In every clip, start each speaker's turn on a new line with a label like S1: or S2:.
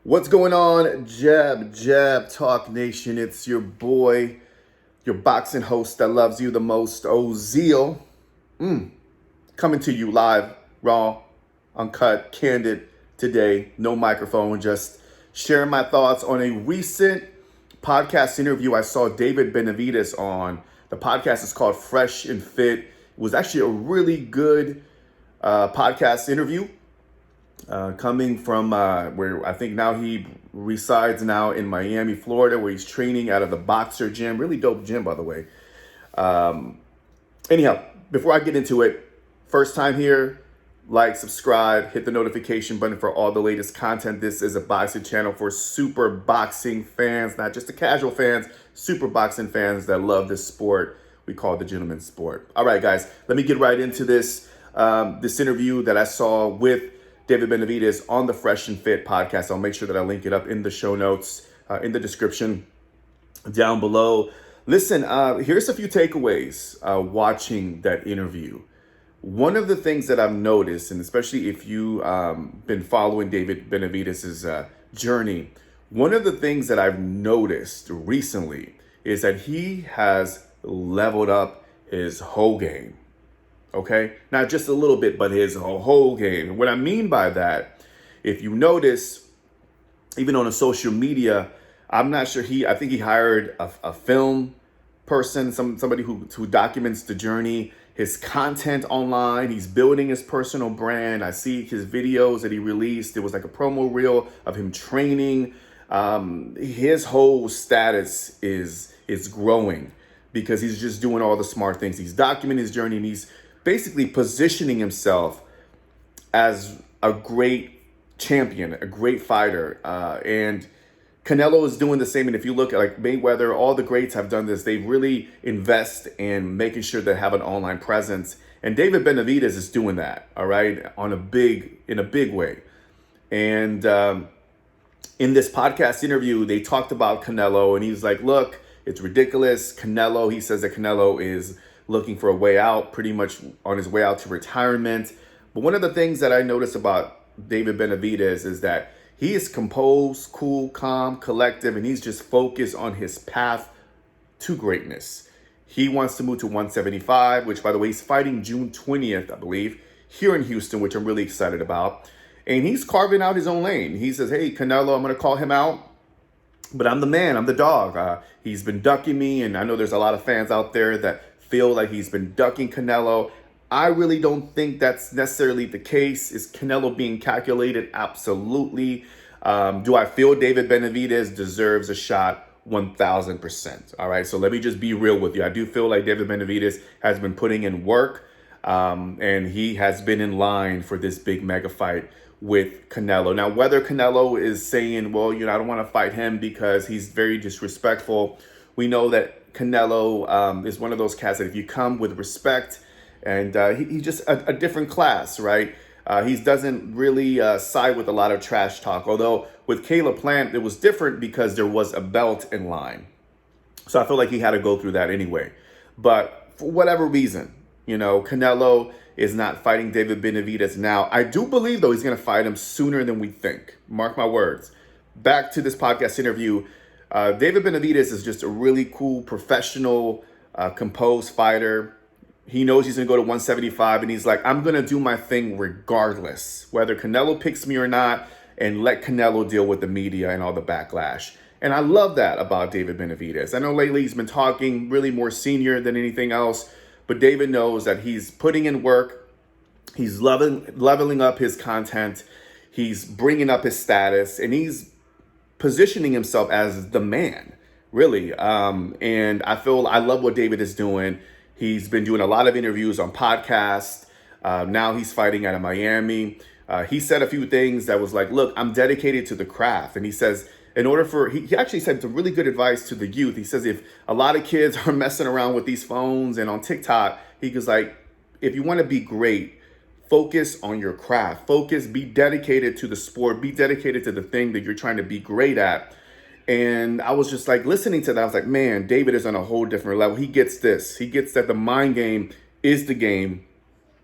S1: What's going on, Jab Talk Nation? It's your boy, your boxing host that loves you the most, Ozil. Coming to you live, raw, uncut, candid today. No microphone, just sharing my thoughts on a recent podcast interview I saw David Benavidez on. The podcast is called Fresh and Fit. It was actually a really good podcast interview. Coming from where I think now he resides now in Miami, Florida, where he's training out of the Boxer Gym. Really dope gym, by the way. Anyhow, before I get into it, first time here, like, subscribe, hit the notification button for all the latest content. This is a boxing channel for super boxing fans, not just the casual fans, super boxing fans that love this sport we call the gentleman's sport. All right, guys, let me get right into this interview that I saw with David Benavidez on the Fresh and Fit podcast. I'll make sure that I link it up in the show notes, in the description down below. Listen, here's a few takeaways watching that interview. One of the things that I've noticed, and especially if you've been following David Benavidez's journey, one of the things that I've noticed recently is that he has leveled up his whole game. Okay, not just a little bit, but his whole game. And what I mean by that, if you notice, even on a social media, I'm not sure I think he hired a film person, somebody who documents the journey, his content online. He's building his personal brand. I see his videos that he released. It was like a promo reel of him training. His whole status is growing because he's just doing all the smart things. He's documenting his journey, and he's basically positioning himself as a great champion, a great fighter. And Canelo is doing the same. And if you look at like Mayweather, all the greats have done this. They really invest in making sure they have an online presence. And David Benavidez is doing that, all right, in a big way. And in this podcast interview, they talked about Canelo, and he's like, look, it's ridiculous. Canelo, he says that Canelo is looking for a way out, pretty much on his way out to retirement. But one of the things that I noticed about David Benavidez is that he is composed, cool, calm, collective, and he's just focused on his path to greatness. He wants to move to 175, which, by the way, he's fighting June 20th, I believe, here in Houston, which I'm really excited about. And he's carving out his own lane. He says, hey, Canelo, I'm going to call him out, but I'm the man, I'm the dog. He's been ducking me, and I know there's a lot of fans out there that feel like he's been ducking Canelo. I really don't think that's necessarily the case. Is Canelo being calculated? Absolutely. Do I feel David Benavidez deserves a shot? 1,000%. All right, so let me just be real with you. I do feel like David Benavidez has been putting in work, and he has been in line for this big mega fight with Canelo. Now, whether Canelo is saying, well, I don't want to fight him because he's very disrespectful, we know that Canelo is one of those cats that if you come with respect, and he's just a different class, right? He doesn't really side with a lot of trash talk. Although with Caleb Plant, it was different because there was a belt in line. So I feel like he had to go through that anyway. But for whatever reason, Canelo is not fighting David Benavidez now. I do believe, though, he's going to fight him sooner than we think. Mark my words. Back to this podcast interview. David Benavidez is just a really cool, professional, composed fighter. He knows he's going to go to 175, and he's like, I'm going to do my thing regardless, whether Canelo picks me or not, and let Canelo deal with the media and all the backlash. And I love that about David Benavidez. I know lately he's been talking really more senior than anything else, but David knows that he's putting in work. He's leveling up his content. He's bringing up his status, and he's positioning himself as the man, really. And I love what David is doing. He's been doing a lot of interviews on podcasts. Now he's fighting out of Miami. He said a few things that was like, look, I'm dedicated to the craft. And he says, he actually said some really good advice to the youth. He says, if a lot of kids are messing around with these phones and on TikTok, he goes like, if you want to be great, focus on your craft. Be dedicated to the sport. Be dedicated to the thing that you're trying to be great at. And I was just like listening to that. I was like, man, David is on a whole different level. He gets this. He gets that the mind game is the game.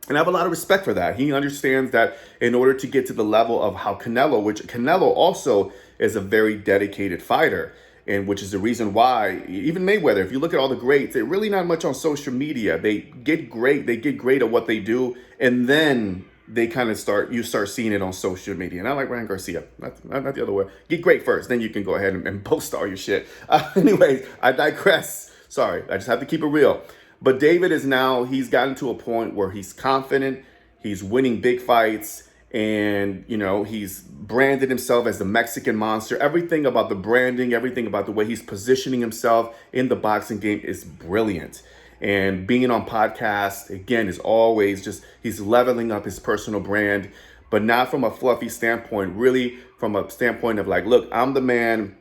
S1: And I have a lot of respect for that. He understands that in order to get to the level of how Canelo, which Canelo also is a very dedicated fighter, and which is the reason why even Mayweather, if you look at all the greats, they're really not much on social media. They get great at what they do, and then they kind of you start seeing it on social media. And I like Ryan Garcia, not the other way. Get great first, then you can go ahead and post all your shit. Anyways, I digress. Sorry, I just have to keep it real. But David he's gotten to a point where he's confident, he's winning big fights, and, he's branded himself as the Mexican monster. Everything about the branding, everything about the way he's positioning himself in the boxing game is brilliant. And being on podcasts, again, is always he's leveling up his personal brand, but not from a fluffy standpoint, really from a standpoint of like, look, I'm the man,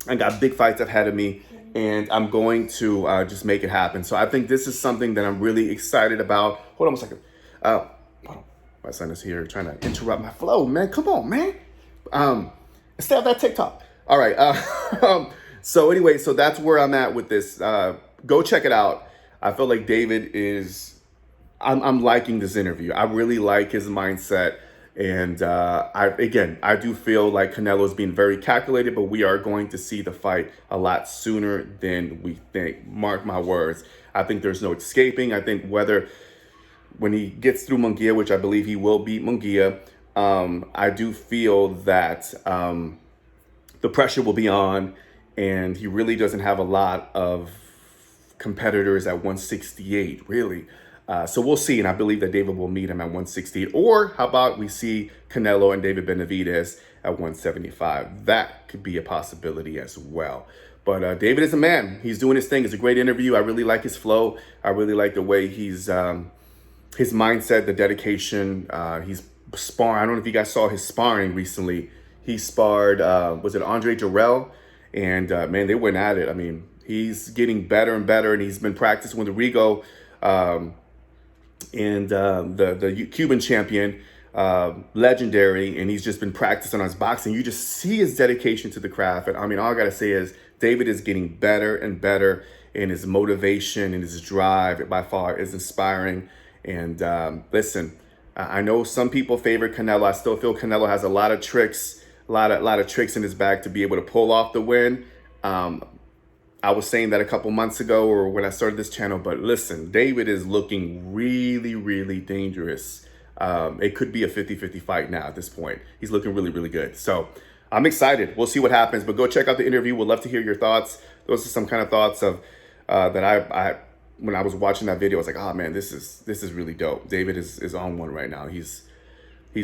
S1: I got big fights ahead of me, and I'm going to just make it happen. So I think this is something that I'm really excited about. Hold on a second. Hold on. My son is here trying to interrupt my flow, man. Come on, man. Stay off that TikTok. All right. So anyway, so that's where I'm at with this. Go check it out. I feel like David I'm liking this interview. I really like his mindset. And I do feel like Canelo is being very calculated, but we are going to see the fight a lot sooner than we think. Mark my words. I think there's no escaping. I think when he gets through Munguia, which I believe he will beat Munguia, I do feel that the pressure will be on, and he really doesn't have a lot of competitors at 168, really. So we'll see, and I believe that David will meet him at 168. Or how about we see Canelo and David Benavidez at 175? That could be a possibility as well. But David is a man. He's doing his thing. It's a great interview. I really like his flow. I really like the way his mindset, the dedication. He's sparring. I don't know if you guys saw his sparring recently. He sparred, was it Andre Jarrell? And man, they went at it. I mean, he's getting better and better, and he's been practicing with Rigo. And the Cuban champion, legendary, and he's just been practicing on his boxing. You just see his dedication to the craft. And I mean, all I gotta say is David is getting better and better, and his motivation and his drive by far is inspiring. And listen, I know some people favor Canelo. I still feel Canelo has a lot of tricks, a lot of tricks in his bag to be able to pull off the win. I was saying that a couple months ago or when I started this channel, but listen, David is looking really, really dangerous. It could be a 50-50 fight now at this point. He's looking really, really good. So I'm excited. We'll see what happens, but go check out the interview. We'd love to hear your thoughts. Those are some kind of thoughts of that I when I was watching that video, I was like, oh man, this is really dope. David is on one right now. He's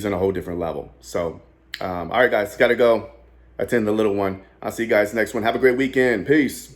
S1: on a whole different level. So, all right, guys, gotta go. Attend the little one. I'll see you guys next one. Have a great weekend. Peace.